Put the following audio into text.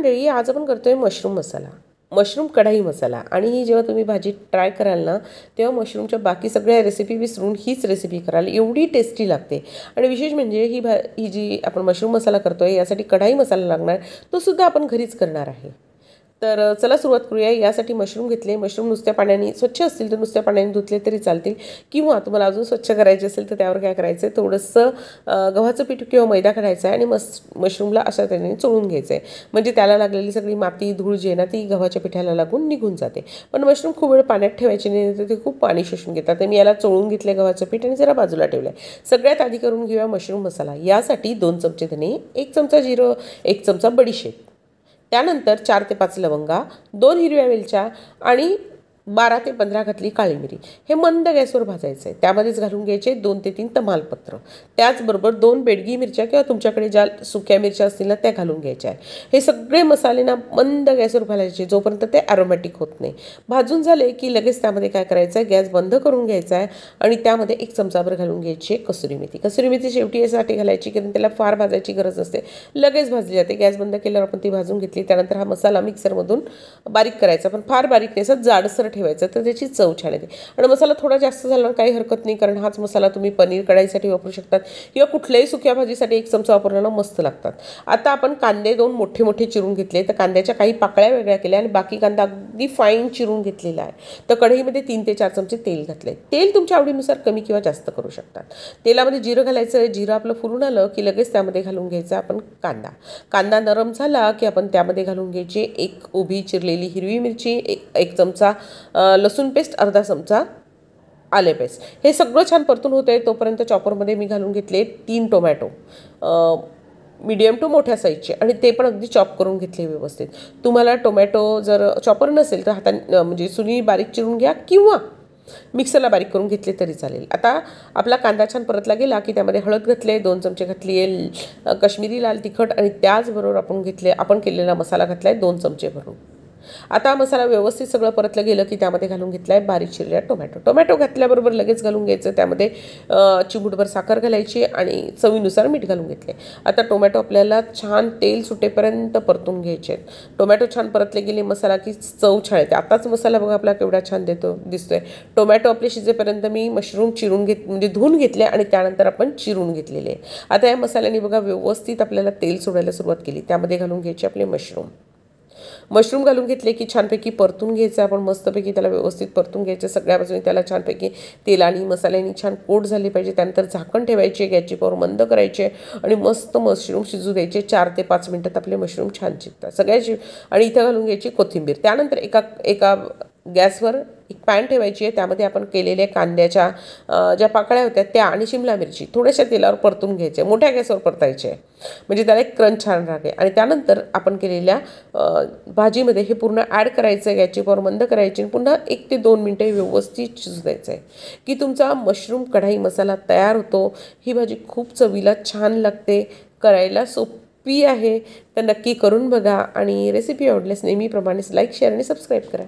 मंडळी, आज आपण करतोय मशरूम मसाला, मशरूम कढाई मसाला. आणि ही जेव्हा तुम्ही भाजी ट्राय कराल ना, तेव्हा मशरूमच्या बाकी सगळ्या रेसिपी विसरून हीच रेसिपी कराल, एवढी टेस्टी लागते. आणि विशेष म्हणजे ही जी आपण मशरूम मसाला करतोय यासाठी कढाई मसाला लागणार, तो सुद्धा आपण घरीच करणार आहे. तर चला सुरुवात करूया. यासाठी मशरूम घेतले. मशरूम नुसत्या पाण्याने स्वच्छ असतील तर नुसत्या पाण्याने धुतले तरी चालतील, किंवा तुम्हाला अजून स्वच्छ करायचे असेल तर त्यावर काय करायचं आहे, थोडंसं गव्हाचं पीठ किंवा मैदा काढायचं आहे आणि मशरूमला अशा तऱ्हेने चोळून घ्यायचं आहे. म्हणजे त्याला लागलेली सगळी माती धूळ जी आहे ना ती गव्हाच्या पिठाला लागून निघून जाते. पण मशरूम खूप वेळ पाण्यात ठेवायचे नाही, तर ते खूप पाणी शोषून घेतात. तर मी याला चोळून घेतले गव्हाचं पीठ आणि जरा बाजूला ठेवलं आहे. सगळ्यात आधी करून घेऊया मशरूम मसाला. यासाठी 2 चमचे धने, 1 चमचा जिरं, 1 चमचा बडीशेप, त्यानंतर 4 ते 5 लवंगा, 2 हिरव्या वेलच्या आणि 12 ते 15 घातली काळी मिरी. हे मंद गॅसवर भाजायचं आहे. त्यामध्येच घालून घ्यायचे 2 ते 3 तमालपत्र, त्याचबरोबर 2 बेडगी मिरच्या किंवा तुमच्याकडे ज्या सुक्या मिरच्या असतील ना त्या घालून घ्यायच्या आहे. हे सगळे मसाले ना मंद गॅसवर भाजायचे जोपर्यंत ते ॲरोमॅटिक होत नाही. भाजून झाले की लगेच त्यामध्ये काय करायचं आहे, गॅस बंद करून घ्यायचा आहे आणि त्यामध्ये 1 चमचाभर घालून घ्यायची कसुरी मेथी. कसुरी मेथी शेवटी यासाठी घालायची कारण त्याला फार भाजायची गरज नसते, लगेच भाजली जाते. गॅस बंद केल्यावर आपण ती भाजून घेतली. त्यानंतर हा मसाला मिक्सरमधून बारीक करायचा, पण फार बारीक नाही, असं जाडसर ठेवायचं, तर त्याची चव छान येते. आणि मसाला थोडा जास्त झाला काही हरकत नाही, कारण हाच मसाला तुम्ही पनीर कढाईसाठी वापरू शकतात किंवा कुठल्याही सुक्या भाजीसाठी 1 चमचा वापरल्यानं मस्त लागतात. आता आपण कांदे 2 मोठे मोठे चिरून घेतले. तर कांद्याच्या काही पाकळ्या वेगळ्या केल्या आणि बाकी कांदा अगदी फाईन चिरून घेतलेला आहे. तर कढईमध्ये 3 ते 4 चमचे तेल घातले. तेल तुमच्या आवडीनुसार कमी किंवा जास्त करू शकतात. तेलामध्ये जिरं घालायचं. जिरं आपलं फुलून आलं की लगेच त्यामध्ये घालून घ्यायचा आपण कांदा नरम झाला की आपण त्यामध्ये घालून घ्यायची 1 उभी चिरलेली हिरवी मिरची, 1 चमचा लसूण पेस्ट, अर्धा चमचा आले पेस्ट. हे सगळं छान परतून होतं आहे तोपर्यंत चॉपरमध्ये मी घालून घेतले 3 टोमॅटो, मीडियम टू मोठ्या साईजचे, आणि ते पण अगदी चॉप करून घेतले व्यवस्थित. तुम्हाला टोमॅटो जर चॉपर नसेल तर हाताने म्हणजे सुनी बारीक चिरून घ्या किंवा मिक्सरला बारीक करून घेतले तरी चालेल. आता आपला कांदा छान परतला गेला की त्यामध्ये हळद घातले, 2 चमचे घातली आहे कश्मीरी लाल तिखट, आणि त्याचबरोबर आपण केलेला मसाला घातला आहे 2 चमचे भरून. आता मसाला व्यवस्थित सगळं परतलं गेलं की त्यामध्ये घालून घेतला आहे बारीक चिरलेला टोमॅटो घातल्याबरोबर लगेच घालून घ्यायचं. त्यामध्ये चिमूटभर साखर घालायची आणि चवीनुसार मीठ घालून घेतले. आता टोमॅटो आपल्याला छान तेल सुटेपर्यंत परतून घ्यायचे आहेत. टोमॅटो छान परतले गेले मसाला की चव छान येते. आताच मसाला बघा आपला केवढा छान दिसतोय. टोमॅटो आपले शिजेपर्यंत मी मशरूम म्हणजे धुवून घेतले आणि त्यानंतर आपण चिरून घेतलेले. आता या मसाल्याने बघा व्यवस्थित आपल्याला तेल सोडायला सुरुवात केली. त्यामध्ये घालून घ्यायचे आपले मशरूम घालून घेतले की छानपैकी परतून घ्यायचं. आपण मस्तपैकी त्याला व्यवस्थित परतून घ्यायचं. सगळ्या बाजूने त्याला छानपैकी तेलाने मसाल्याने छान कोट झाली पाहिजे. त्यानंतर झाकण ठेवायचे, गॅसची पॉवर मंद करायचे आणि मस्त मशरूम शिजू द्यायचे. 4 ते 5 मिनिटात आपले मशरूम छान शिजतात सगळ्याची. आणि इथं घालून घ्यायची कोथिंबीर. त्यानंतर एका गॅसवर एक पॅन ठेवायची आहे. त्यामध्ये आपण केलेल्या कांद्याच्या ज्या पाकळ्या होत्या त्या आणि शिमला मिरची थोड्याशा तेलावर परतून घ्यायचे, मोठ्या गॅसवर परतायचे, म्हणजे त्याला एक क्रंच छान राहते. आणि त्यानंतर आपण केलेल्या भाजीमध्ये हे पूर्ण ॲड करायचं आहे. गॅसची पॉवर मंद करायची आणि पुन्हा 1 ते 2 मिनटं व्यवस्थित शिजू द्यायचं आहे की तुमचा मशरूम कढाई मसाला तयार होतो. ही भाजी खूप चवीला छान लागते, करायला सोपी आहे. तर नक्की करून बघा आणि रेसिपी आवडल्यास नेहमीप्रमाणेच लाईक, शेअर आणि सबस्क्राईब करा.